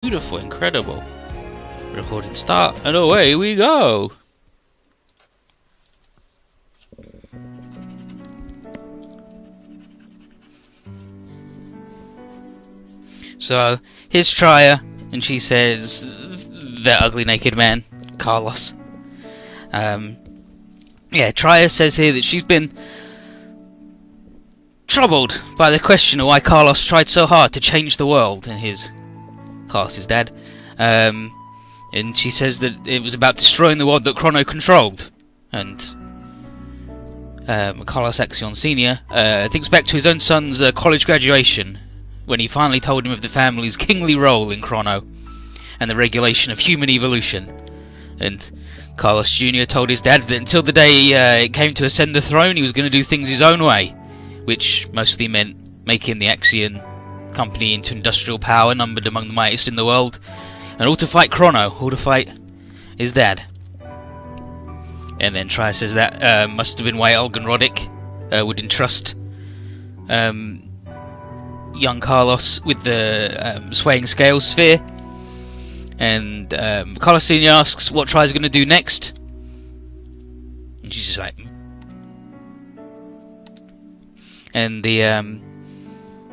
Beautiful, incredible. Recording start, and away we go! So, here's Trier, and she says, that ugly naked man, Carlos. Trier says here that she's been troubled by the question of why Carlos tried so hard to change the world, and Carlos's dad. And she says that it was about destroying the world that Chrono controlled. And Carlos Axion Sr. Thinks back to his own son's college graduation, when he finally told him of the family's kingly role in Chrono and the regulation of human evolution. And Carlos Jr. told his dad that until the day it came to ascend the throne, he was going to do things his own way, which mostly meant making the Axion company into industrial power, numbered among the mightiest in the world, and all to fight Chrono, all to fight his dad. And then Trier says that must have been why Olgan Roddick would entrust young Carlos with the swaying scale sphere. And Carlos Sr. asks what Trier's going to do next, and she's just like, and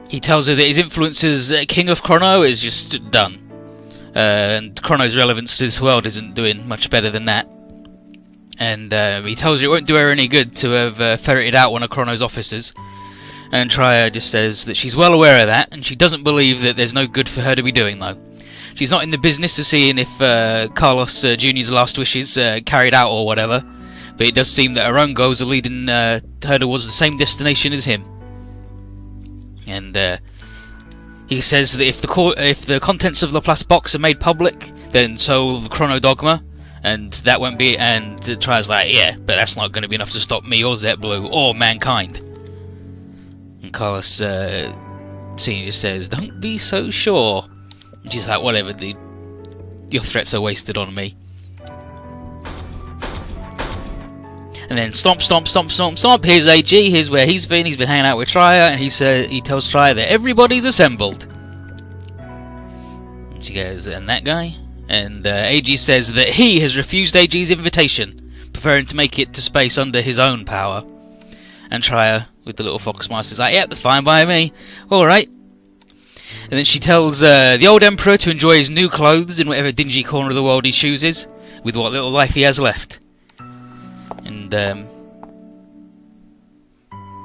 he tells her that his influence as King of Chrono is just done, and Chrono's relevance to this world isn't doing much better than that. And he tells her it won't do her any good to have ferreted out one of Chrono's officers. And Trier just says that she's well aware of that, and she doesn't believe that there's no good for her to be doing, though. She's not in the business of seeing if Carlos Jr.'s last wishes carried out or whatever, but it does seem that her own goals are leading her towards the same destination as him. And he says that if the contents of the Laplace box are made public, then so will the Chrono Dogma, and that won't be. And Trier's like, yeah, but that's not going to be enough to stop me or ZBlue or mankind. And Carlos Senior just says, "Don't be so sure." And she's like, "Whatever, your threats are wasted on me." And then stomp, stomp, stomp, stomp, stomp. Here's AG. Here's where he's been. He's been hanging out with Trier, and he tells Trier that everybody's assembled. And she goes, "And that guy?" And AG says that he has refused AG's invitation, preferring to make it to space under his own power. And Trier, with the little fox mask, is like, "Yep, that's fine by me. All right." And then she tells the old Emperor to enjoy his new clothes in whatever dingy corner of the world he chooses, with what little life he has left. And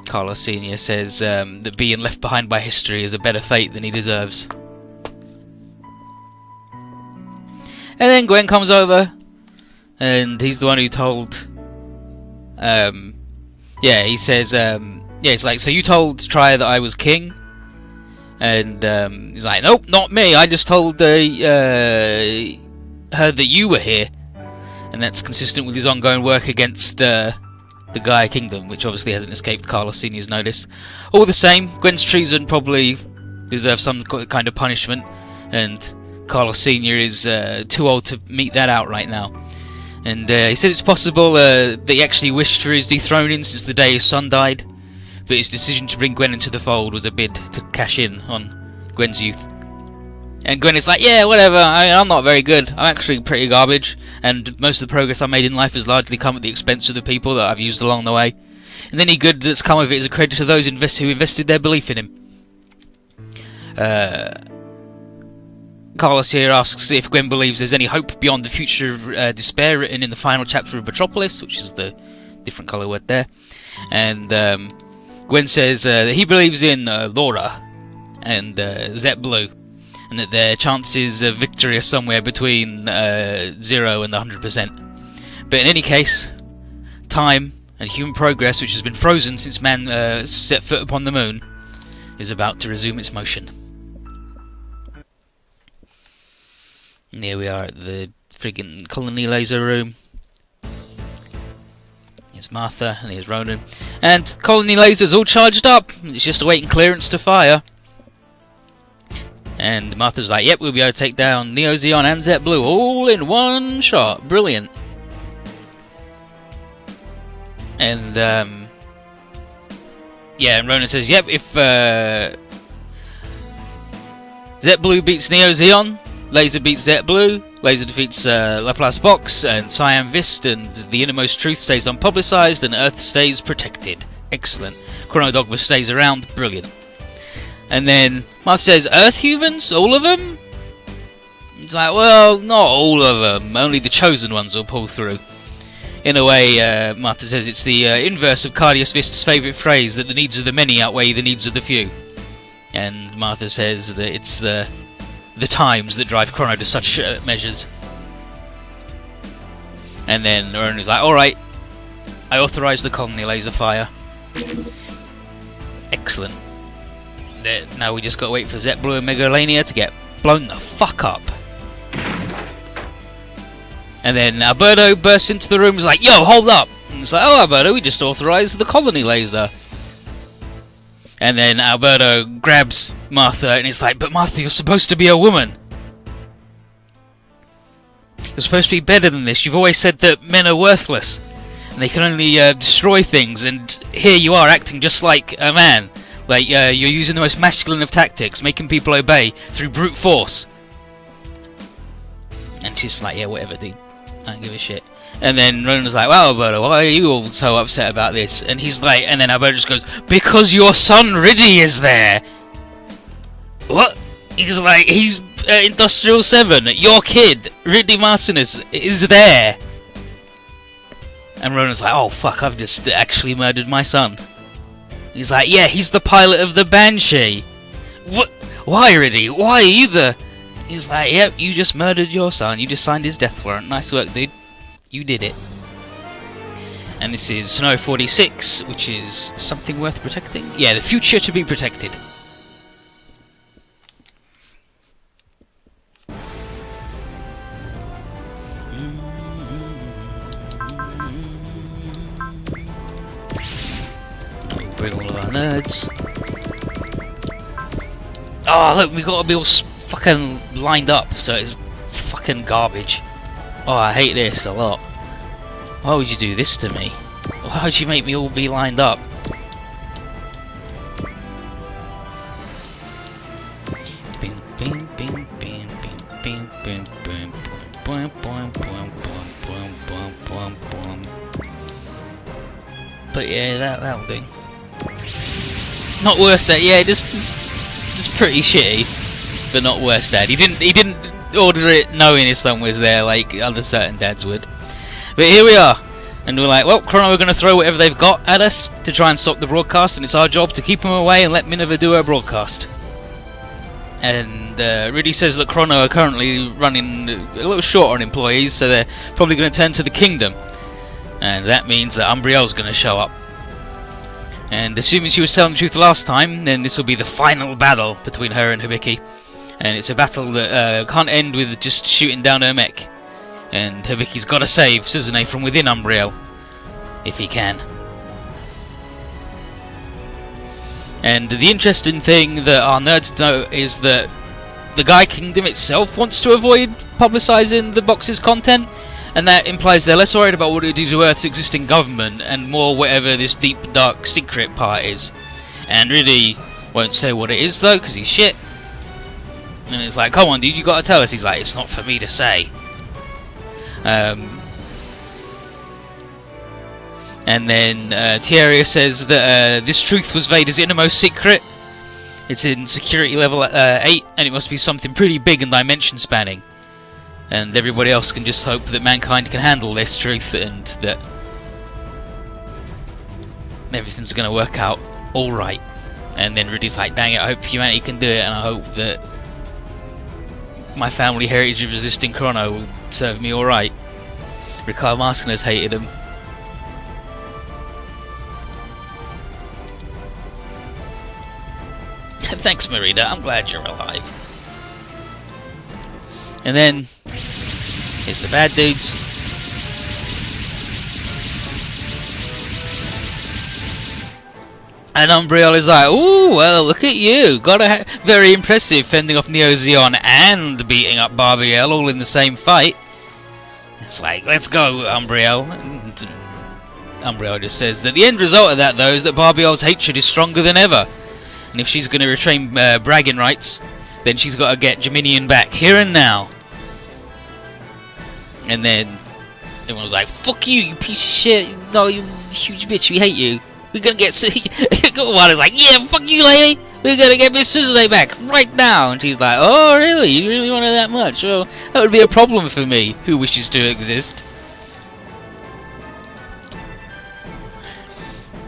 Carlos Sr. says that being left behind by history is a better fate than he deserves. And then Gwen comes over, and he's the one who told... he says... it's like, "So you told Trier that I was king?" And he's like, "Nope, not me. I just told her that you were here." And that's consistent with his ongoing work against the Gaia Kingdom, which obviously hasn't escaped Carlos Sr.'s notice. All the same, Gwen's treason probably deserves some kind of punishment, and Carlos Sr. is too old to mete that out right now. And he said it's possible that he actually wished for his dethroning since the day his son died, but his decision to bring Gwen into the fold was a bid to cash in on Gwen's youth. And Gwen is like, "Yeah, whatever, I'm not very good. I'm actually pretty garbage, and most of the progress I made in life has largely come at the expense of the people that I've used along the way. And any good that's come of it is a credit to those who invested their belief in him." Carlos here asks if Gwen believes there's any hope beyond the future of despair written in the final chapter of Metropolis, which is the different colour word there. And Gwen says that he believes in Laura and ZBlue, and that their chances of victory are somewhere between 0 and 100%. But in any case, time and human progress, which has been frozen since man set foot upon the moon, is about to resume its motion. And here we are at the friggin' colony laser room. Here's Martha, and here's Ronan. And colony lasers all charged up. It's just awaiting clearance to fire. And Martha's like, "Yep, we'll be able to take down Neo Zeon and ZBlue all in one shot. Brilliant." And and Ronan says, "Yep, if ZBlue beats Neo Zeon, Laser beats ZBlue, Laser defeats Laplace Box and Cyan Vist, and the innermost truth stays unpublicized and Earth stays protected. Excellent. Chrono Dogma stays around. Brilliant. And then Martha says, Earth humans? All of them? It's like, well, not all of them. Only the chosen ones will pull through. In a way, Martha says it's the inverse of Cardius Vist's favourite phrase, that the needs of the many outweigh the needs of the few. And Martha says that it's the times that drive Chrono to such measures. And then Rona's like, alright, I authorise the colony laser fire. Excellent. Now we just gotta wait for ZBlue and Megalania to get blown the fuck up. And then Alberto bursts into the room and is like, yo, hold up! And it's like, oh, Alberto, we just authorised the colony laser. And then Alberto grabs Martha and it's like, but Martha, you're supposed to be a woman. You're supposed to be better than this. You've always said that men are worthless and they can only destroy things, and here you are acting just like a man. Like, you're using the most masculine of tactics, making people obey through brute force. And she's like, yeah, whatever, dude. I don't give a shit. And then Rona's like, well, Alberto, why are you all so upset about this? And he's like, and then Alberto just goes, because your son Riddy is there. What? He's like, he's Industrial 7. Your kid, Riddy Martinez, is there. And Rona's like, oh fuck, I've just actually murdered my son. He's like, yeah, he's the pilot of the Banshee. What? Why, Riddy? Why are you the... He's like, yep, you just murdered your son. You just signed his death warrant. Nice work, dude. You did it. And this is Snow 46, which is something worth protecting. Yeah, the future to be protected. Bring all of our nerds. Oh, look, we gotta be all fucking lined up, so it's fucking garbage. Oh, I hate this a lot. Why would you do this to me? Why would you make me all be lined up? But yeah, that'll do. Not worse that, yeah, just pretty shitty, but not worse dad. He didn't order it knowing his son was there like other certain dads would. But here we are, and we're like, well, Chrono are going to throw whatever they've got at us to try and stop the broadcast, and it's our job to keep them away and let Minerva do her broadcast. And Riddy says that Chrono are currently running a little short on employees, so they're probably going to turn to the Kingdom, and that means that Umbriel's going to show up. And assuming she was telling the truth last time, then this will be the final battle between her and Hibiki. And it's a battle that can't end with just shooting down her mech. And Hibiki's got to save Suzune from within Umbriel, if he can. And the interesting thing that our nerds know is that the Gaia Kingdom itself wants to avoid publicising the box's content, and that implies they're less worried about what it do to Earth's existing government and more whatever this deep, dark, secret part is. And Riddy won't say what it is though, because he's shit. And it's like, come on dude, you gotta tell us. He's like, it's not for me to say. And then Thierry says that this truth was Vader's innermost secret. It's in security level 8, and it must be something pretty big and dimension spanning. And everybody else can just hope that mankind can handle this truth and that everything's going to work out alright. And then Riddy's like, dang it, I hope humanity can do it, and I hope that my family heritage of resisting Chrono will serve me alright. Ricardo Martinez hated him. Thanks, Marita, I'm glad you're alive. And then here's the bad dudes. And Umbriel is like, ooh, well, look at you. Very impressive, fending off Neo Zeon and beating up Barbiel all in the same fight. It's like, let's go, Umbriel. And Umbriel just says that the end result of that, though, is that Barbiel's hatred is stronger than ever. And if she's going to retain bragging rights, then she's got to get Dominion back here and now. And then everyone was like, "Fuck you, you piece of shit! No, you huge bitch, we hate you. We're gonna get..." Wada's like, "Yeah, fuck you, lady. We're gonna get Miss Suzume back right now." And she's like, "Oh, really? You really want it that much? Well, that would be a problem for me, who wishes to exist."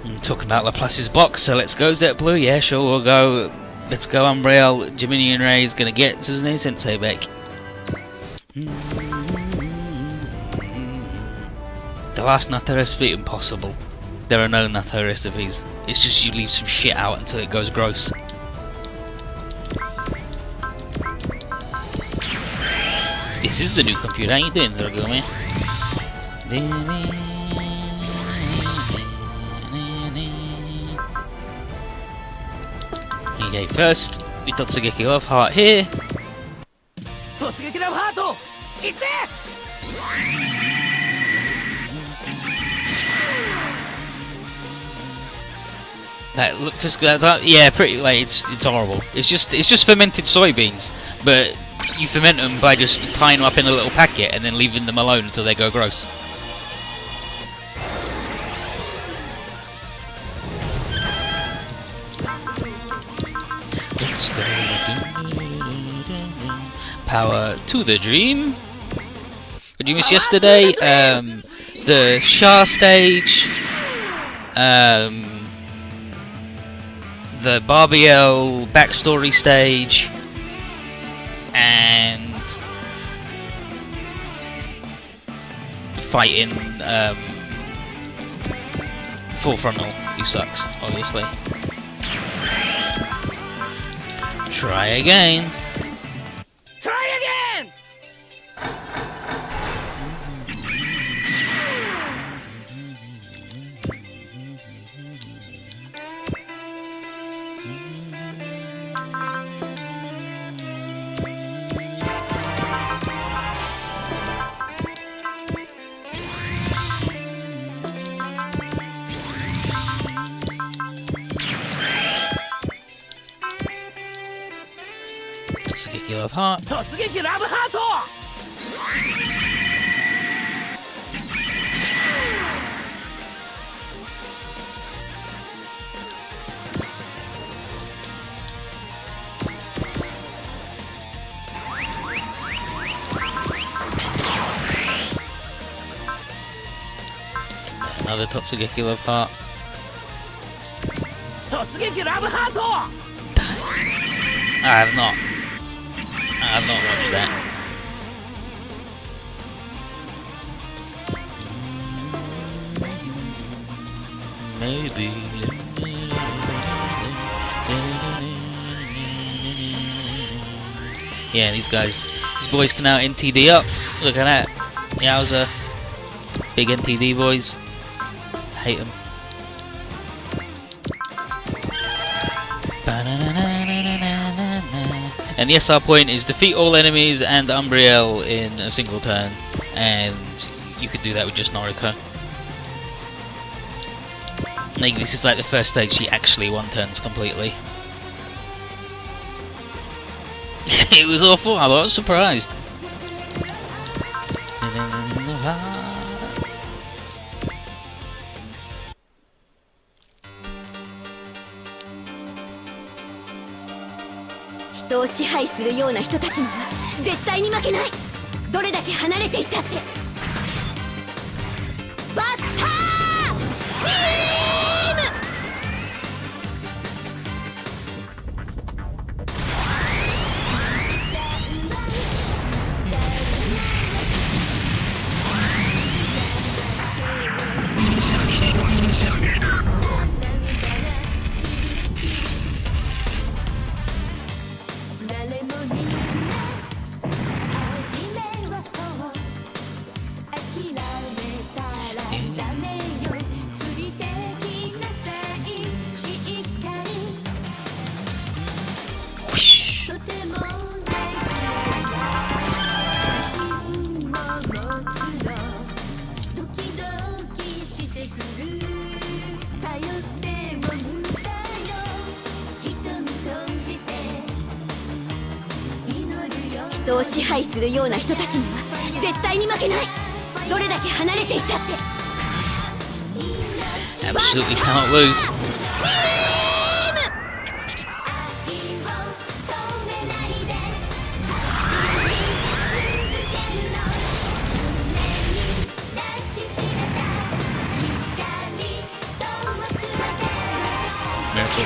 I'm talking about Laplace's box, so let's go, Zet Blue. Yeah, sure, we'll go. Let's go, Umbriel. Dominion Ray's gonna get Suzume Sensei back. The last natto recipe, impossible. There are no natto recipes. It's just you leave some shit out until it goes gross. This is the new computer. How you doing, Zergumi? Okay, first, we Totsugeki Love Heart here. Totsugeki Love Heart! It's there! Yeah, pretty like it's horrible. It's just fermented soybeans, but you ferment them by just tying them up in a little packet and then leaving them alone until they go gross. Let's go. Power to the dream. Did you miss yesterday? The Shah stage. The Barbiel backstory stage, and fighting Full Frontal, who sucks, obviously. Try again. Try again! Totsugeki Love Heart. Totsugeki Love Heart! Another Totsugeki Love Heart. Totsugeki Love Heart! I have not watched that. Maybe. Yeah, these boys can now NTD up. Look at that. Yowza. Big NTD boys. Hate them. And the SR point is defeat all enemies and Umbriel in a single turn, and you could do that with just Noriko. Like, this is like the first stage she actually one turns completely. It was awful, I was surprised.人を支配するような人たちには絶対に負けない。どれだけ離れていったってバスタービーム。人を支配するような人たちには絶対に負けない。どれだけ離れていたって。 Absolutely cannot lose. Miracle.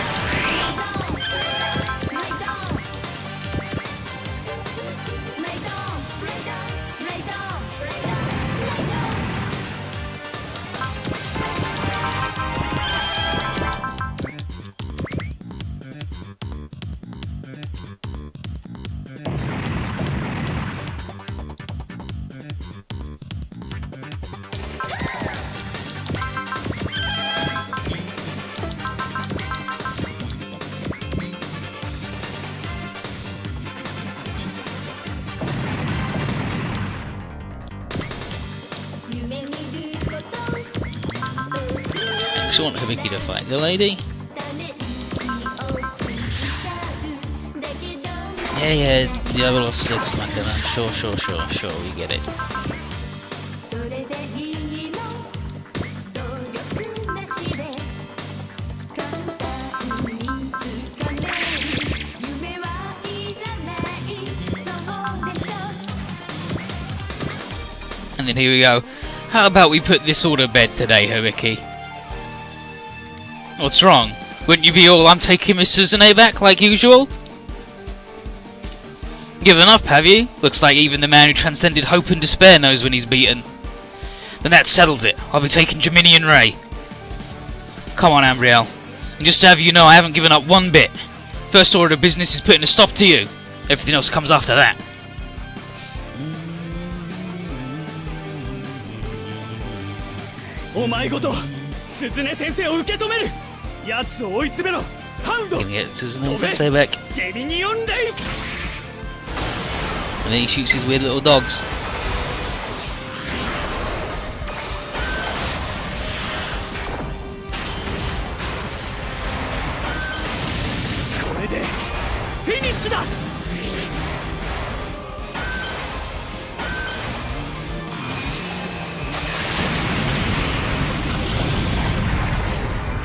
I want Hibiki to fight the lady. Yeah, Diablo 6 Makana. Sure, we get it. And then here we go. How about we put this all to bed today, Hibiki? What's wrong? Wouldn't you be all, I'm taking Miss Suzune back like usual? Given up, have you? Looks like even the man who transcended hope and despair knows when he's beaten. Then that settles it. I'll be taking Geminian Ray. Come on, Ambrielle. And just to have you know, I haven't given up one bit. First order of business is putting a stop to you. Everything else comes after that. Suzune Sensei を受け止める。奴を追い詰めろ。ハウド。 Gonna get Suzune Sensei back. ジェミニオンレイ。 And then he shoots his weird little dogs. これでフィニッシュだ。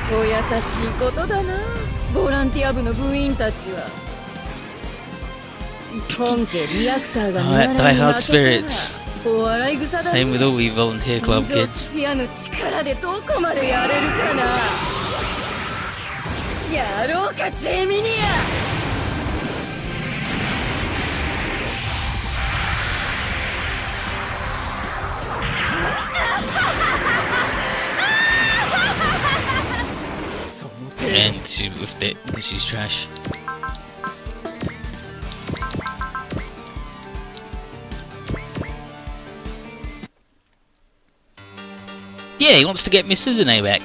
お優しいことだな、ボランティア部の部員たちは。本家リアクターが見習いに負けたらお笑い草だね。 Same with all we volunteer club kids. スフィアの力でどこまでやれるかな。やろうかジェミニア。 And she whiffed it because she's trash. Yeah, he wants to get Miss Suzune back.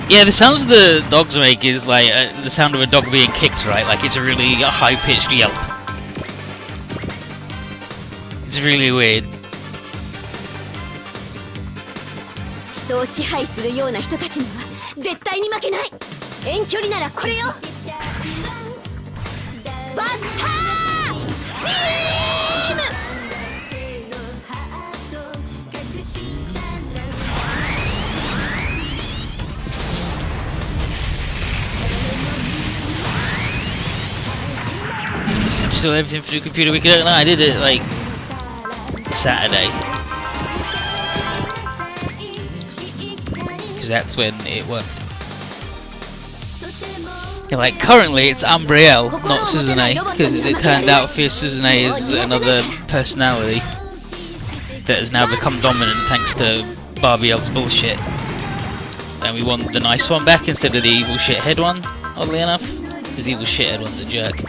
Yeah, the sounds the dogs make is like the sound of a dog being kicked, right? Like it's a really high-pitched yelp. It's really weird. 人を支配するような人たちには絶対に負けない。遠距離ならこれよ。バスタービーム。 Still everything through computer. We don't know. I did it like Saturday because that's when it worked. Yeah, like currently it's Ambrielle, not Suzune, because it turned out Fierce Suzune is another personality that has now become dominant thanks to Barbielle's bullshit. And we want the nice one back instead of the evil shithead one, oddly enough, because the evil shithead one's a jerk.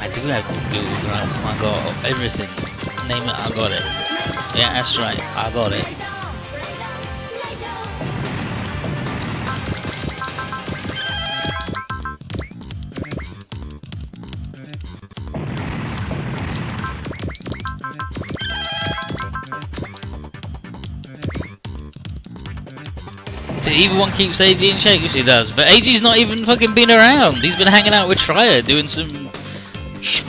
I do have Google Chrome. I got everything. Name it, I got it. Yeah, that's right, I got it. The evil one keeps AG in shape, yes he does. But AG's not even fucking been around. He's been hanging out with Trier doing some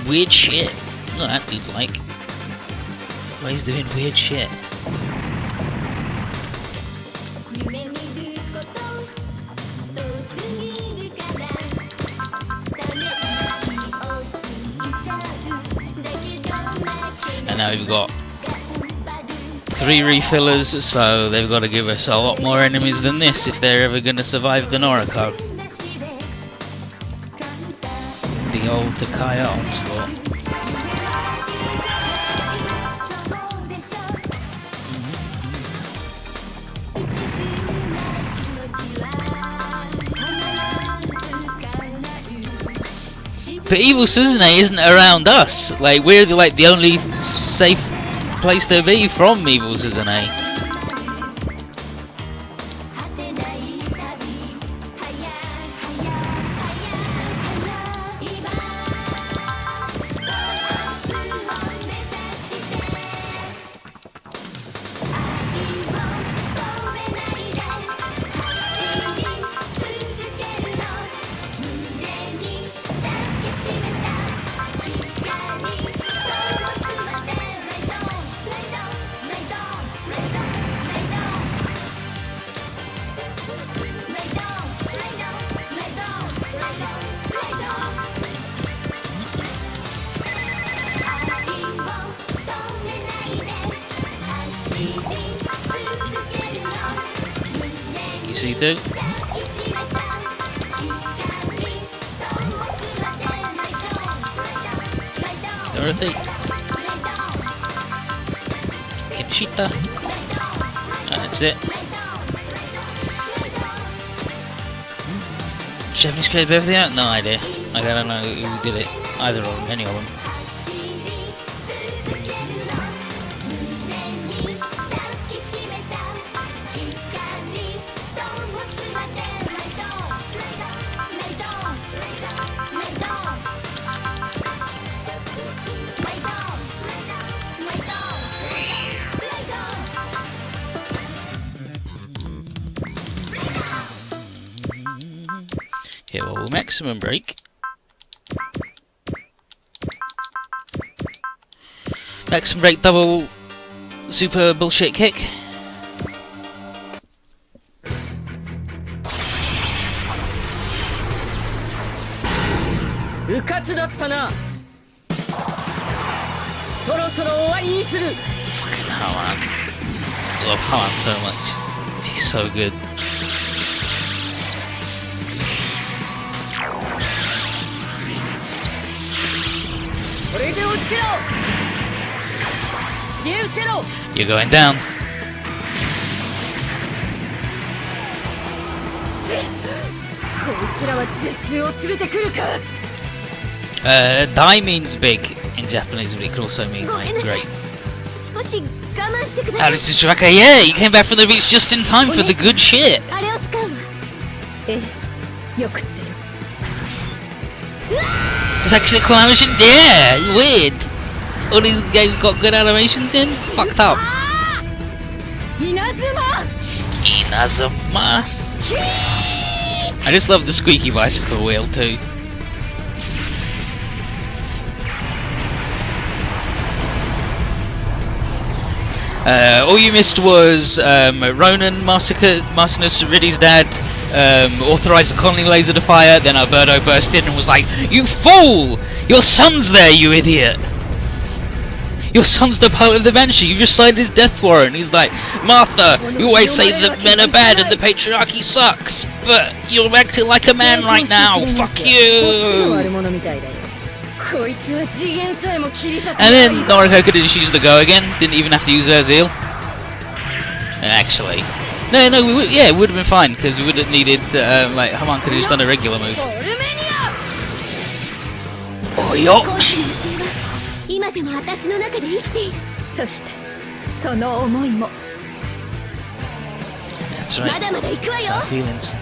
weird shit. What that dude's like. Well, he's doing weird shit. And now we've got 3 refillers, so they've got to give us a lot more enemies than this if they're ever going to survive the Noriko. The old Takaya onslaught. But Evil Suzune isn't around us. Like, we're the only safe place to be from Evil Suzune. C2. Dorothy. Kinoshita. And that's it. Japanese crazy birthday out? No idea. I don't know who did it. Either of them, any of them. Okay, well, maximum break. Maximum break double super bullshit kick. Fucking Hawan. I love Hawan so much. She's so good. You're going down. Die means big in Japanese, but it could also mean like great. Alice Shiraka, yeah, you came back from the beach just in time for the good shit. It's actually cool animation? Yeah, weird. All these games got good animations in? Fucked up. Inazuma. I just love the squeaky bicycle wheel too. All you missed was Ronan, Marcinus, Riddy's dad, authorised the colony laser to fire, then Alberto burst in and was like, "You fool! Your son's there, you idiot! Your son's the pilot of the Banshee, you've just signed his death warrant." He's like, "Martha, you always say that men are bad and the patriarchy sucks, but you're acting like a man right now, fuck you!" And then Noriko could have just used the go again, didn't even have to use her zeal. Actually. No, it would have been fine, because we would have needed, like, Haman could have just done a regular move. Oh, yo! That's right. It's our feelings.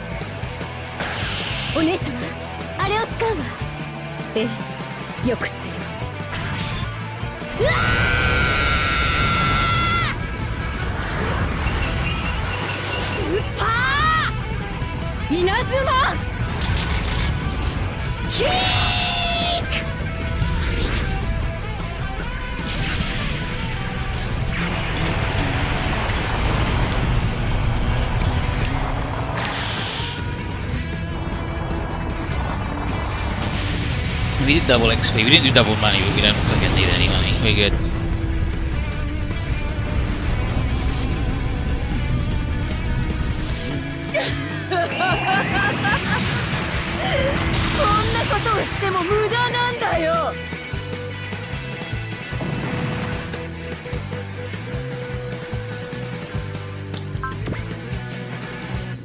稲妻キーク We did double XP, we didn't do double money, but we don't fucking need any money. We're good. こんなことをしても無駄なんだよ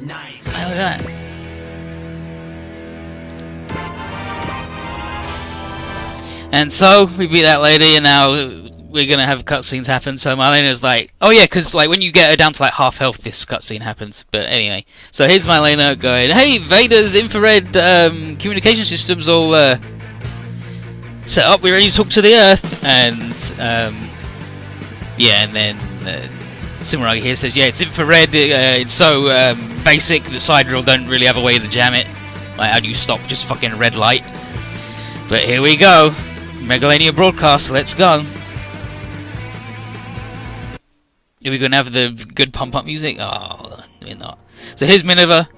Nice. Oh, look at that. And so we beat that lady, and now we're gonna have cutscenes happen. So Marlena's like, oh yeah, because like when you get her down to like half health, this cutscene happens. But anyway, so here's Marlena going, "Hey, Vader's infrared communication systems all set up. We're ready to talk to the Earth." And yeah, and then Sumeragi here says, "Yeah, it's infrared. It's so basic that Sidereal don't really have a way to jam it. Like, how do you stop just fucking red light?" But here we go. Megalania broadcast, let's go. Are we gonna have the good pump up music? Oh, we're not. So here's Minerva,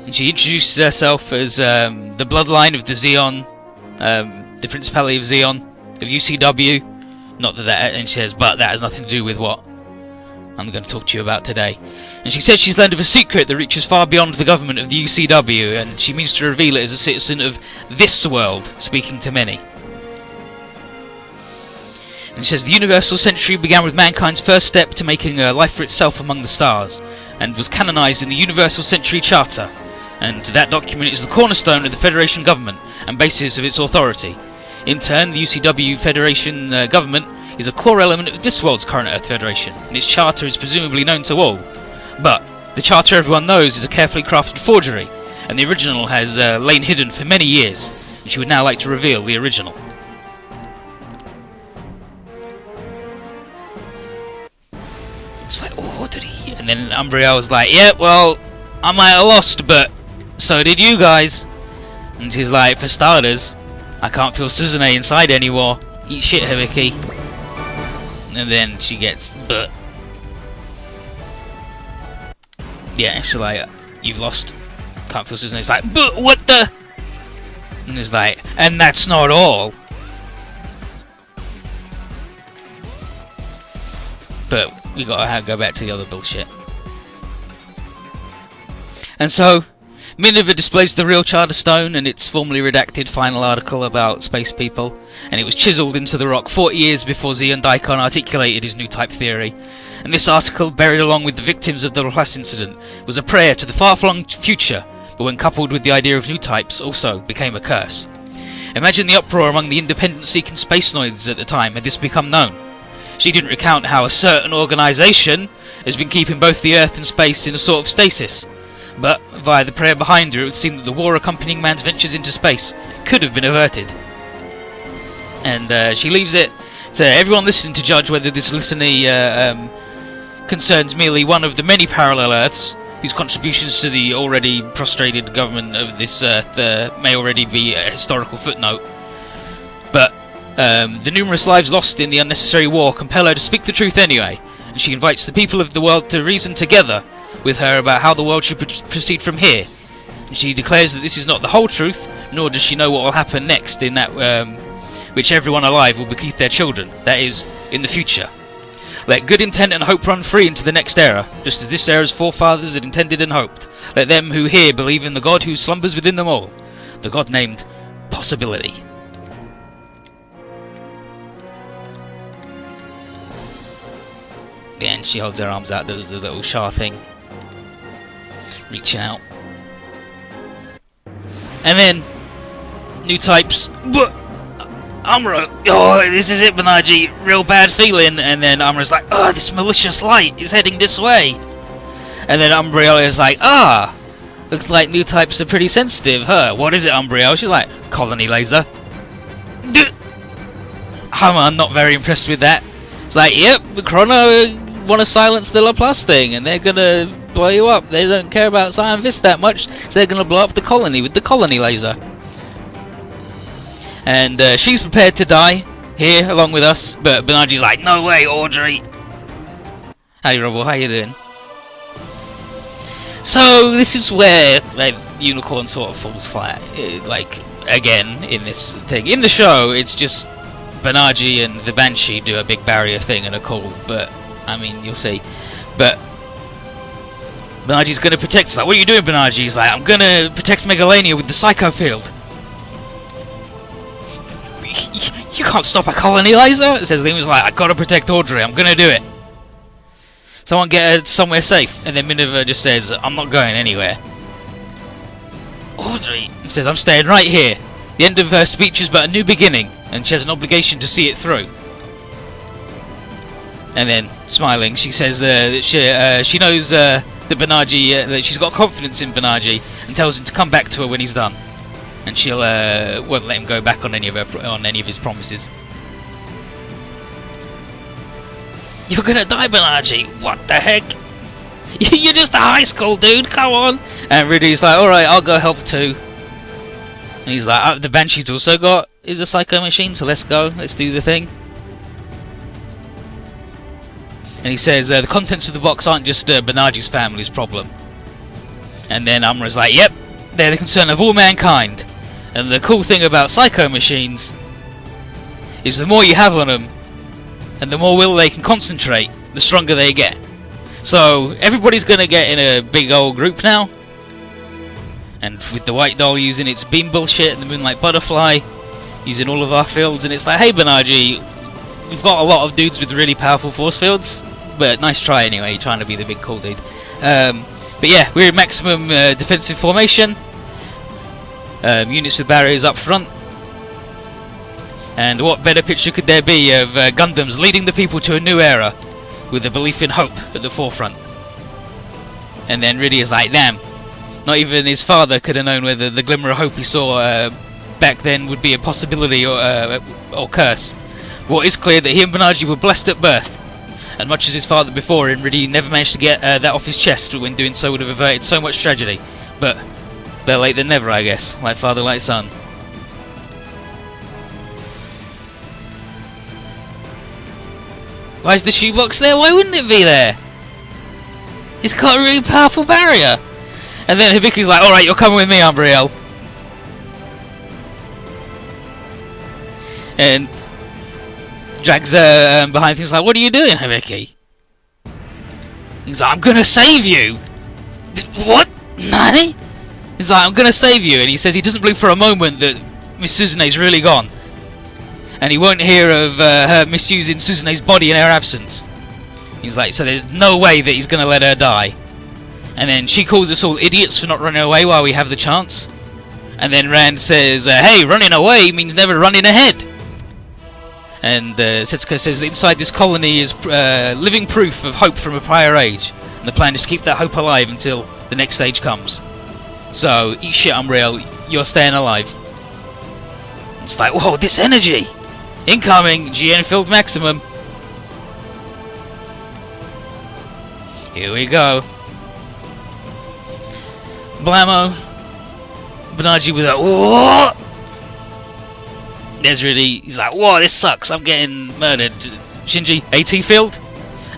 and she introduces herself as the bloodline of the Zeon, the Principality of Zeon, of UCW. Not that and she says, but that has nothing to do with what I'm going to talk to you about today. And she says she's learned of a secret that reaches far beyond the government of the UCW, and she means to reveal it as a citizen of this world, speaking to many. And she says the Universal Century began with mankind's first step to making a life for itself among the stars, and was canonized in the Universal Century Charter. And that document is the cornerstone of the Federation government and basis of its authority. In turn, the UCW Federation government is a core element of this world's current Earth Federation, and its charter is presumably known to all. But the charter everyone knows is a carefully crafted forgery, and the original has lain hidden for many years, and she would now like to reveal the original. It's like, oh, did he? And then Umbriel was like, yeah, well, I might have lost, but so did you guys. And she's like, for starters, I can't feel Suzume inside anymore. Eat shit, Hibiki. And then she gets, but yeah, she's like, you've lost. Can't feel Suzume. It's like, but what the? And it's like, and that's not all. But we gotta go back to the other bullshit. And so, Minerva displays the real Charter Stone and its formally redacted final article about space people, and it was chiselled into the rock 40 years before Zeon Daikon articulated his new type theory. And this article, buried along with the victims of the Laplace incident, was a prayer to the far-flung future, but when coupled with the idea of new types, also became a curse. Imagine the uproar among the independent-seeking space-noids at the time had this become known. She didn't recount how a certain organisation has been keeping both the Earth and space in a sort of stasis, but via the prayer behind her it would seem that the war accompanying man's ventures into space could have been averted. And she leaves it to everyone listening to judge whether this litany concerns merely one of the many parallel Earths, whose contributions to the already prostrated government of this Earth may already be a historical footnote, but the numerous lives lost in the unnecessary war compel her to speak the truth anyway, and she invites the people of the world to reason together with her about how the world should proceed from here. And she declares that this is not the whole truth, nor does she know what will happen next in that which everyone alive will bequeath their children, that is, in the future. Let good intent and hope run free into the next era, just as this era's forefathers had intended and hoped. Let them who hear believe in the God who slumbers within them all, the God named Possibility. Again, she holds her arms out, does the little Shah thing, reaching out. And then, new types, but Umra, oh, this is it, Banaji, real bad feeling. And then Umra's like, oh, this malicious light is heading this way. And then Umbriel is like, looks like new types are pretty sensitive, huh? What is it, Umbriel? She's like, colony laser. I'm not very impressed with that. It's like, yep, the Chrono want to silence the Laplace thing, and they're gonna blow you up. They don't care about Zion Fist that much, so they're going to blow up the colony with the colony laser. And she's prepared to die here along with us, but Banaji's like, no way, Audrey. Hey Robo, how you doing? So this is where Unicorn sort of falls flat. Like, again, in this thing. In the show, it's just Banaji and the Banshee do a big barrier thing and are cool, but, I mean, you'll see. But Banaji's going to protect us. Like, what are you doing, Banaji? He's like, I'm going to protect Megalania with the Psycho Field. You can't stop a colony laser? Says Liam. He's like, I got to protect Audrey. I'm going to do it. Someone get her somewhere safe. And then Minerva just says, I'm not going anywhere. Audrey says, I'm staying right here. The end of her speech is but a new beginning, and she has an obligation to see it through. And then, smiling, she says that she knows that Banaji, that she's got confidence in Banaji, and tells him to come back to her when he's done. And she'll won't let him go back on any of his promises. You're gonna die, Banaji. What the heck? You're just a high school dude. Come on. And Ridley's like, all right, I'll go help too. And he's like, the Banshee's also got a psycho machine, so let's go. Let's do the thing. And he says the contents of the box aren't just Banaji's family's problem. And then Umbra's like, yep, they're the concern of all mankind. And the cool thing about psycho machines is the more you have on them, and the more will they can concentrate, the stronger they get. So everybody's going to get in a big old group now. And with the White Doll using its beam bullshit and the Moonlight Butterfly using all of our fields, and it's like, hey Banaji, we've got a lot of dudes with really powerful force fields, but nice try anyway, you're trying to be the big cool dude. But yeah, we're in maximum defensive formation. Units with barriers up front. And what better picture could there be of Gundams leading the people to a new era with a belief in hope at the forefront. And then Ridley is like, damn, not even his father could have known whether the glimmer of hope he saw back then would be a possibility or curse. What is clear that he and Banaji were blessed at birth, and much as his father before him, Ridley never managed to get that off his chest, when doing so would have averted so much tragedy. But better late than never, I guess, like father like son. Why is the shoebox there? Why wouldn't it be there? It's got a really powerful barrier. And then Hibiku's like, alright, you're coming with me, Umbriel. And drags her behind things like, what are you doing, Hibiki? He's like, I'm gonna save you. What? Nani? He's like, I'm gonna save you. And he says he doesn't believe for a moment that Miss Suzune's really gone. And he won't hear of her misusing Suzune's body in her absence. He's like, so there's no way that he's gonna let her die. And then she calls us all idiots for not running away while we have the chance. And then Rand says, hey, running away means never running ahead. And Setsuko says that inside this colony is living proof of hope from a prior age. And the plan is to keep that hope alive until the next stage comes. So, eat shit, Umbriel, you're staying alive. It's like, whoa, this energy! Incoming! GN filled maximum! Here we go. Blammo. Banaji with a whoa! There's really, he's like, whoa, this sucks, I'm getting murdered. Shinji, AT field.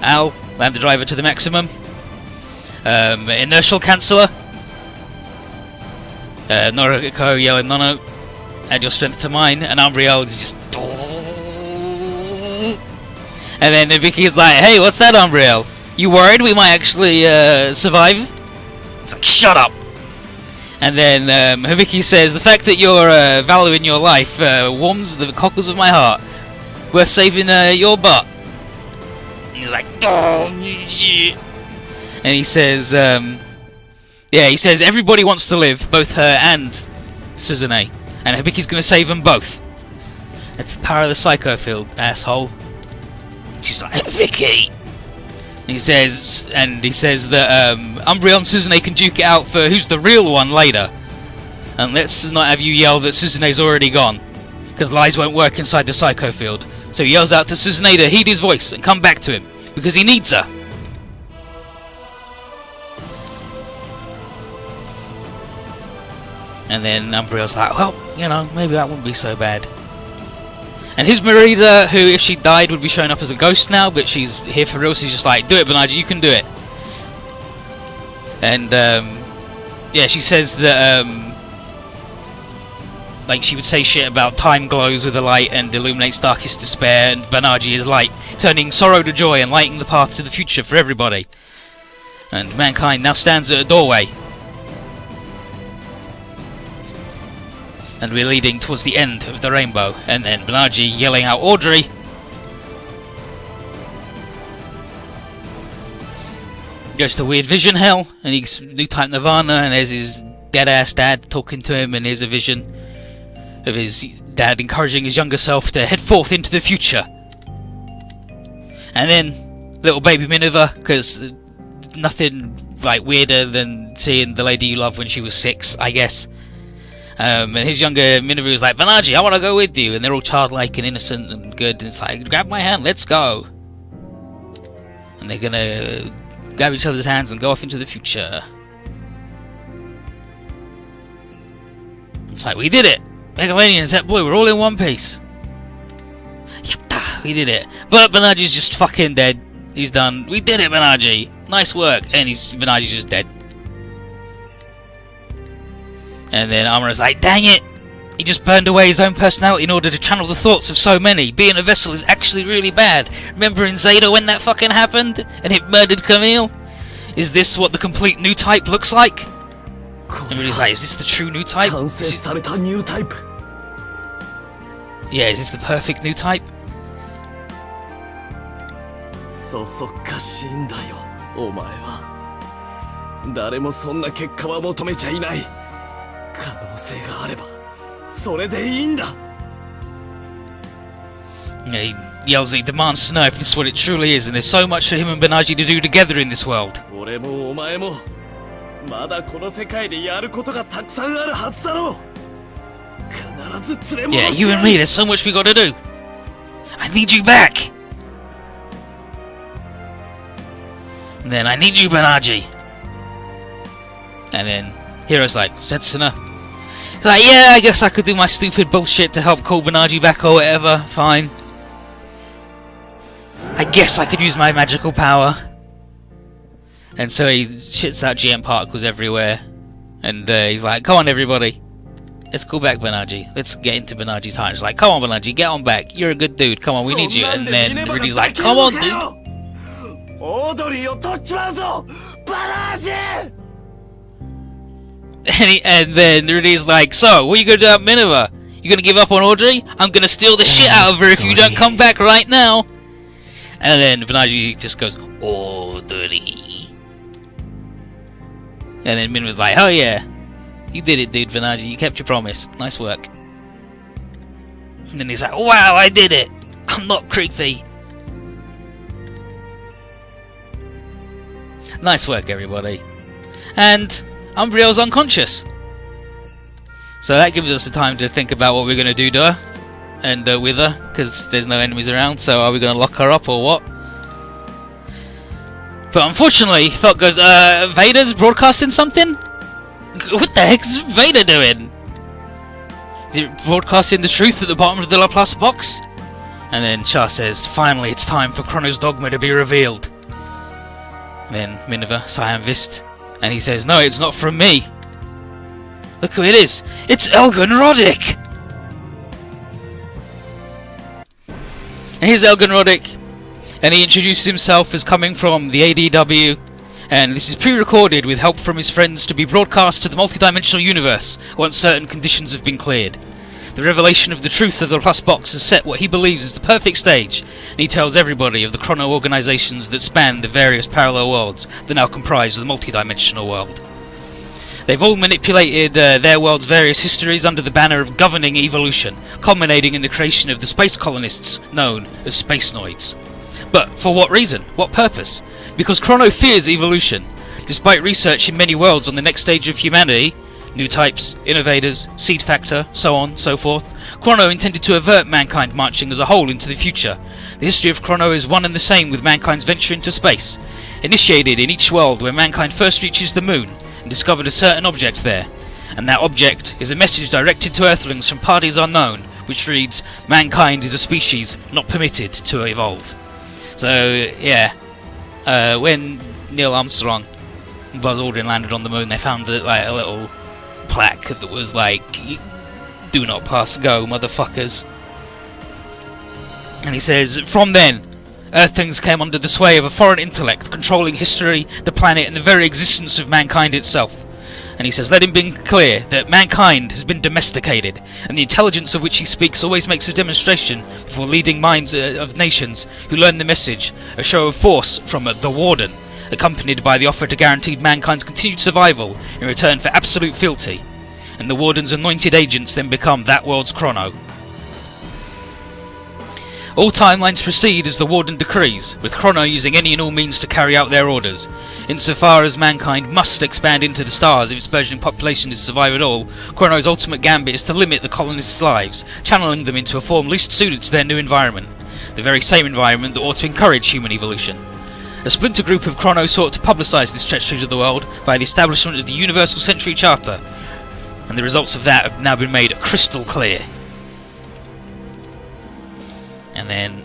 Al, land the driver to the maximum. Inertial canceller. Noriko yelling, Nono, add your strength to mine. And Umbriel is just... And then Vicky is like, hey, what's that, Umbriel? You worried we might actually survive? It's like, shut up! And then Hibiki says, the fact that you're valuing your life warms the cockles of my heart. Worth saving your butt. And he's like, oh, shit. And he says, yeah, he says, everybody wants to live, both her and Suzune. And Hibiki's going to save them both. That's the power of the psycho field, asshole. And she's like, Hibiki! He says that Umbriel and Suzune can duke it out for who's the real one later. And let's not have you yell that Suzune's already gone, because lies won't work inside the psycho field. So he yells out to Suzune to heed his voice and come back to him, because he needs her. And then Umbriel's like, well, you know, maybe that wouldn't be so bad. And his Merida, who if she died would be showing up as a ghost now, but she's here for real, so she's just like, do it, Banaji, you can do it. And yeah, she says that like she would say shit about time glows with the light and illuminates darkest despair, and Banaji is light, turning sorrow to joy and lighting the path to the future for everybody. And mankind now stands at a doorway. And we're leading towards the end of the rainbow, and then Banaji yelling out Audrey. Goes to weird vision hell, and he's new type Nirvana, and there's his dead ass dad talking to him, and here's a vision of his dad encouraging his younger self to head forth into the future. And then little baby Minerva, because nothing like weirder than seeing the lady you love when she was 6, I guess. And his younger Minerva was like, Banaji, I want to go with you. And they're all childlike and innocent and good. And it's like, grab my hand, let's go. And they're gonna grab each other's hands and go off into the future. It's like, we did it! Megalanian and Zet Blue, we're all in one piece. Yatta! We did it. But Banaji's just fucking dead. He's done. We did it, Banaji! Nice work. And Banaji's just dead. And then Amura's like, dang it! He just burned away his own personality in order to channel the thoughts of so many. Being a vessel is actually really bad. Remember in Zeta when that fucking happened? And it murdered Camille? Is this what the complete new type looks like? And he's like, is this the true new type? Yeah, is this the perfect new type? Yeah, he yells, he demands to know if this is what it truly is, and there's so much for him and Banaji to do together in this world. Yeah, you and me, there's so much we gotta do. I need you back. And then I need you, Banaji. And then Hiro's like, Setsuna. He's like, yeah, I guess I could do my stupid bullshit to help call Banaji back or whatever, fine. I guess I could use my magical power. And so he shits out GM particles everywhere. And he's like, come on everybody. Let's go back, Banaji. Let's get into Banaji's heart. He's like, come on, Banaji, get on back. You're a good dude. Come on, we need you. And then Rudy's like, come on, dude. And then Rudy's like, so, what are you going to do about Minerva? You going to give up on Audrey? I'm going to steal the shit out of her if you don't come back right now. And then Banaji just goes, Audrey. And then Min was like, oh yeah, you did it, dude, Banaji. You kept your promise. Nice work. And then he's like, wow, I did it. I'm not creepy. Nice work, everybody. And Umbriel's unconscious. So that gives us the time to think about what we're going to do to her. And with her, because there's no enemies around. So are we going to lock her up or what? But unfortunately, Thought goes, Vader's broadcasting something? What the heck's Vader doing? Is he broadcasting the truth at the bottom of the Laplace box? And then Char says, finally it's time for Chrono's dogma to be revealed. Then Minerva, Cyan Vist, and he says, no, it's not from me. Look who it is. It's Elgin Roddick! And here's Elgin Roddick, and he introduces himself as coming from the ADW, and this is pre-recorded with help from his friends to be broadcast to the multidimensional universe once certain conditions have been cleared. The revelation of the truth of the Plus Box has set what he believes is the perfect stage, and he tells everybody of the chrono organizations that span the various parallel worlds that now comprise the multidimensional world. They've all manipulated their world's various histories under the banner of governing evolution, culminating in the creation of the space colonists known as Space Noids. But for what reason? What purpose? Because Chrono fears evolution. Despite research in many worlds on the next stage of humanity, new types, innovators, seed factor, so on, so forth, Chrono intended to avert mankind marching as a whole into the future. The history of Chrono is one and the same with mankind's venture into space, initiated in each world where mankind first reaches the moon and discovered a certain object there. and that object is a message directed to Earthlings from parties unknown, which reads, "Mankind is a species not permitted to evolve." So, yeah, when Neil Armstrong and Buzz Aldrin landed on the moon, they found a little plaque that was like, "Do not pass go, motherfuckers." And he says, "From then, Earthlings came under the sway of a foreign intellect, controlling history, the planet, and the very existence of mankind itself." And he says, "Let him be clear that mankind has been domesticated, and the intelligence of which he speaks always makes a demonstration before leading minds of nations who learn the message, a show of force from the Warden, accompanied by the offer to guarantee mankind's continued survival in return for absolute fealty. And the Warden's anointed agents then become that world's chrono. All timelines proceed as the Warden decrees, with Chrono using any and all means to carry out their orders. Insofar as mankind must expand into the stars if its burgeoning population is to survive at all, Chrono's ultimate gambit is to limit the colonists' lives, channeling them into a form least suited to their new environment, the very same environment that ought to encourage human evolution. A splinter group of Chrono sought to publicise this treachery to the world by the establishment of the Universal Century Charter, and the results of that have now been made crystal clear." And then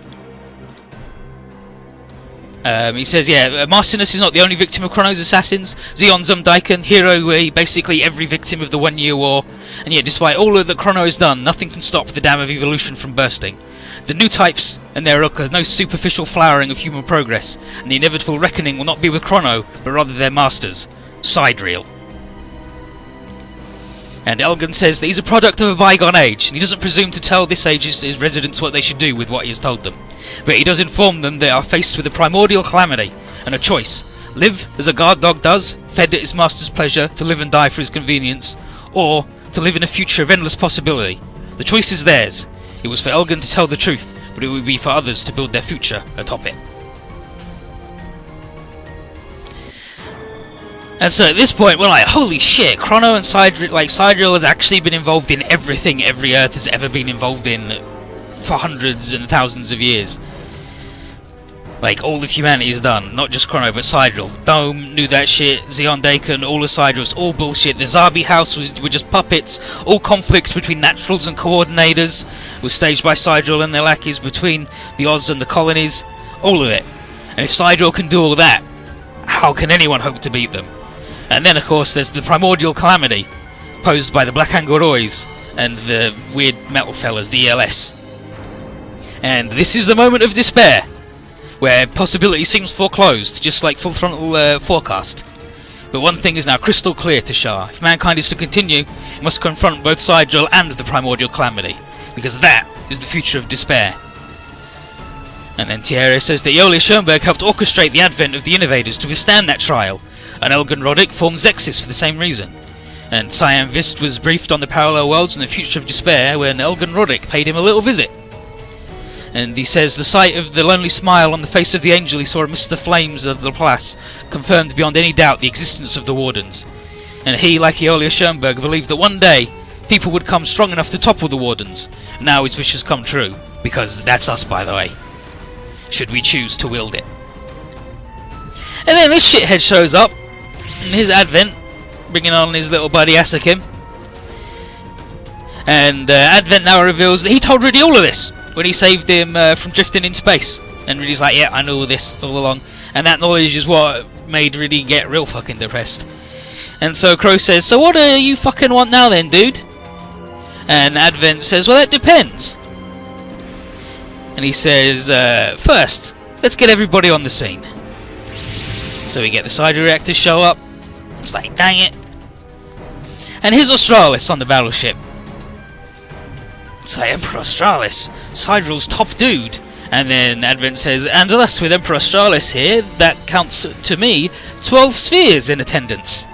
he says, Marcinus is not the only victim of Chrono's assassins. Zeon Zumdaiken, Hero, basically every victim of the 1 Year War. And yet, despite all that Chrono has done, nothing can stop the dam of evolution from bursting. The new types and their ilk are no superficial flowering of human progress, and the inevitable reckoning will not be with Chrono, but rather their masters, Sidereal. And Elgin says that he's a product of a bygone age, and he doesn't presume to tell this age's residents what they should do with what he has told them. But he does inform them they are faced with a primordial calamity, and a choice. Live as a guard dog does, fed at his master's pleasure, to live and die for his convenience, or to live in a future of endless possibility. The choice is theirs. It was for Elgin to tell the truth, but it would be for others to build their future atop it. And so at this point, we're like, holy shit, Chrono and Sidereal has actually been involved in everything every Earth has ever been involved in for hundreds and thousands of years. Like, all of humanity is done, not just Chrono, but Sidereal. Dome knew that shit, Zeon Daikon, all of Sidereal's all bullshit. The Zabi House were just puppets. All conflict between naturals and coordinators was staged by Sidereal and their lackeys between the Oz and the colonies. All of it. And if Sidereal can do all that, how can anyone hope to beat them? And then, of course, there's the primordial calamity posed by the Black Angorois and the weird metal fellas, the ELS. And this is the moment of despair, where possibility seems foreclosed, just like Full Frontal Forecast. But one thing is now crystal clear to Shah. If mankind is to continue, it must confront both Sidereal and the primordial calamity, because that is the future of despair. And then Thierry says that Eolia Schoenberg helped orchestrate the advent of the innovators to withstand that trial, and Elgin Roddick formed Zexis for the same reason. And Cyan Vist was briefed on the parallel worlds and the future of despair when Elgin Roddick paid him a little visit. And he says the sight of the lonely smile on the face of the angel he saw amidst the flames of Laplace confirmed beyond any doubt the existence of the Wardens. And he, like Eolia Schoenberg, believed that one day people would come strong enough to topple the Wardens. And now his wish has come true, because that's us, by the way, should we choose to wield it. And then this shithead shows up in his advent, bringing on his little buddy Asakim. And Advent now reveals that he told Riddy all of this when he saved him from drifting in space. And Riddy's like, yeah, I know all this all along. And that knowledge is what made Riddy get real fucking depressed. And so Crow says, so what do you fucking want now then, dude? And Advent says, well, that depends. And he says, first, let's get everybody on the scene. So we get the Side Reactors show up. It's like, dang it. And here's Australis on the battleship. It's like, Emperor Australis, Sidereal's top dude. And then Advent says, and thus with Emperor Australis here, that counts to me 12 spheres in attendance.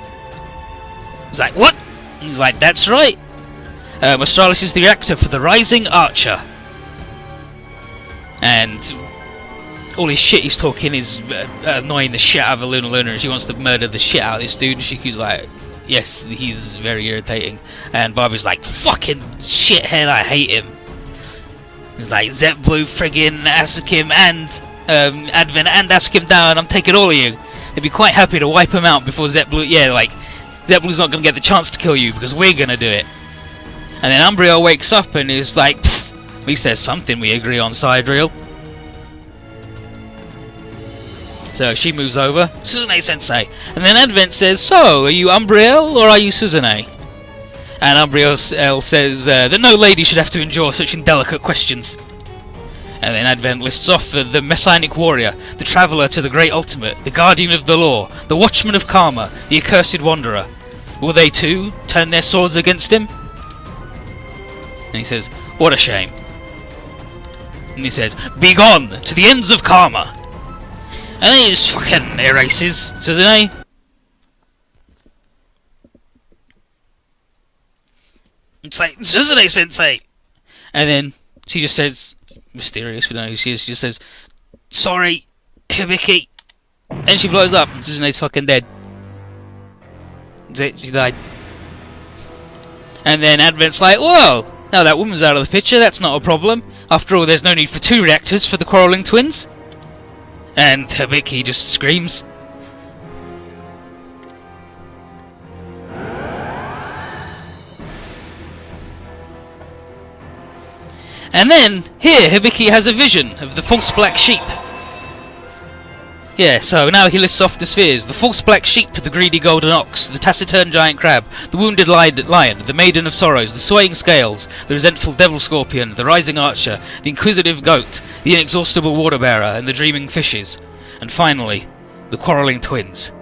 He's like, what? And he's like, that's right. Australis is the reactor for the Rising Archer. And all his shit he's talking is annoying the shit out of Luna and she wants to murder the shit out of this dude, and Shiku's like, yes, he's very irritating. And Barbie's like, fucking shithead, I hate him. He's like, ZetBlue, friggin' Asakim and Advent and Asakim down, I'm taking all of you. They'd be quite happy to wipe him out before ZetBlue, yeah, like, Zepplin's not going to get the chance to kill you because we're going to do it. And then Umbriel wakes up and is like, at least there's something we agree on, Sidereal. So she moves over, Suzune-sensei. And then Advent says, so, are you Umbriel or are you Suzune? And Umbriel says that no lady should have to endure such indelicate questions. And then Advent lists off the Messianic Warrior, the Traveller to the Great Ultimate, the Guardian of the Law, the Watchman of Karma, the Accursed Wanderer. Will they too turn their swords against him? And he says, what a shame. And he says, begone to the ends of Karma. And he just fucking erases Suzune. It's like, Suzune-sensei! And then she just says, mysterious, we don't know who she is, she just says, sorry, Hibiki. And she blows up, and Suzune's fucking dead. That's it, she died. And then Advent's like, whoa, now that woman's out of the picture, that's not a problem. After all, there's no need for 2 reactors for the quarrelling twins. And Hibiki just screams. And then, here, Hibiki has a vision of the false black sheep. Yeah, so now he lists off the spheres. The false black sheep, the greedy golden ox, the taciturn giant crab, the wounded lion, the maiden of sorrows, the swaying scales, the resentful devil scorpion, the rising archer, the inquisitive goat, the inexhaustible water bearer, and the dreaming fishes. And finally, the quarrelling twins.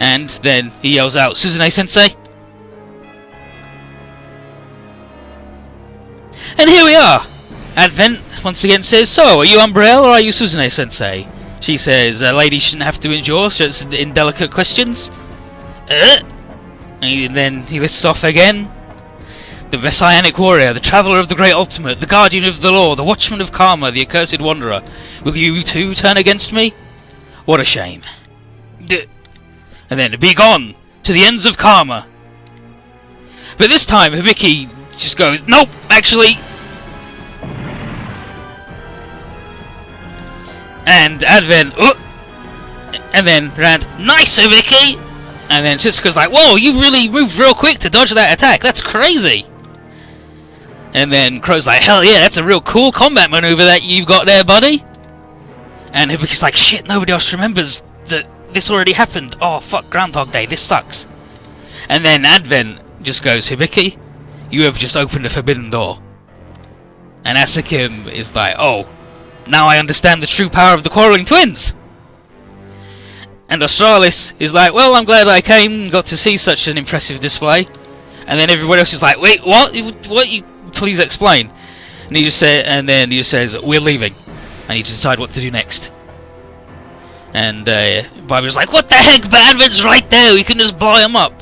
And then he yells out, Suzune-sensei! And here we are! Advent once again says, so, are you Umbriel or are you Suzune-sensei? She says, a lady shouldn't have to endure such indelicate questions. And then he lists off again. The Messianic Warrior, the Traveller of the Great Ultimate, the Guardian of the Law, the Watchman of Karma, the Accursed Wanderer. Will you too turn against me? What a shame. And then, begone to the ends of Karma. But this time, Hibiki just goes, nope, actually. And Advent, and then Rand, nice, Hibiki. And then Setsuko's like, whoa, you really moved real quick to dodge that attack. That's crazy. And then Crow's like, hell yeah, that's a real cool combat maneuver that you've got there, buddy. And Hibiki's like, shit, nobody else remembers that this already happened. Oh, fuck, Groundhog Day, this sucks. And then Advent just goes, Hibiki, you have just opened a forbidden door. And Asakim is like, oh, now I understand the true power of the quarrelling twins. And Australis is like, well, I'm glad I came and got to see such an impressive display. And then everyone else is like, wait, what? What? You please explain. And he just says, we're leaving. I need to decide what to do next. And Barbie's like, what the heck? Badman's right there. We can just blow him up.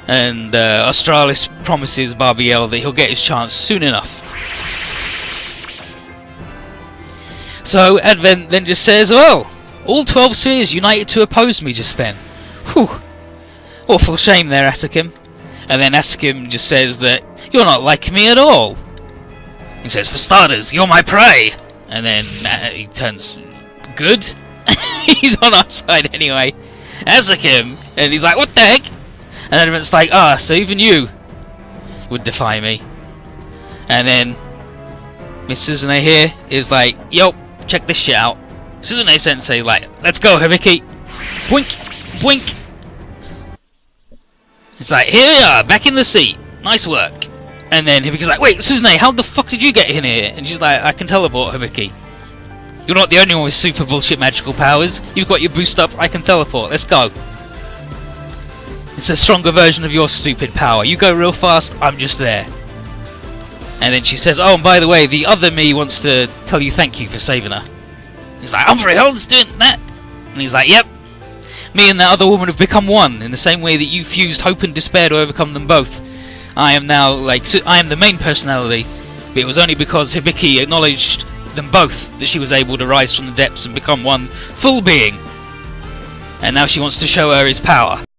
And Australis promises Barbiel that he'll get his chance soon enough. So Advent then just says, well, all 12 spheres united to oppose me just then. Whew. Awful shame there, Asakim. And then Asakim just says that, you're not like me at all. He says, for starters, you're my prey. And then he turns good. He's on our side anyway. Asakim. And he's like, what the heck? And Advent's like, so even you would defy me. And then Miss Suzune here is like, yo, check this shit out. Suzune-sensei like, let's go, Hibiki. Boink, boink. It's like, here we are, back in the seat. Nice work. And then Hibiki's like, wait, Suzune, how the fuck did you get in here? And she's like, I can teleport, Hibiki. You're not the only one with super bullshit magical powers. You've got your boost up, I can teleport. Let's go. It's a stronger version of your stupid power. You go real fast, I'm just there. And then she says, oh, and by the way, the other me wants to tell you thank you for saving her. He's like, I'm very old doing that. And he's like, yep. Me and that other woman have become one, in the same way that you fused hope and despair to overcome them both. I am now, I am the main personality, but it was only because Hibiki acknowledged them both that she was able to rise from the depths and become one full being. And now she wants to show her his power.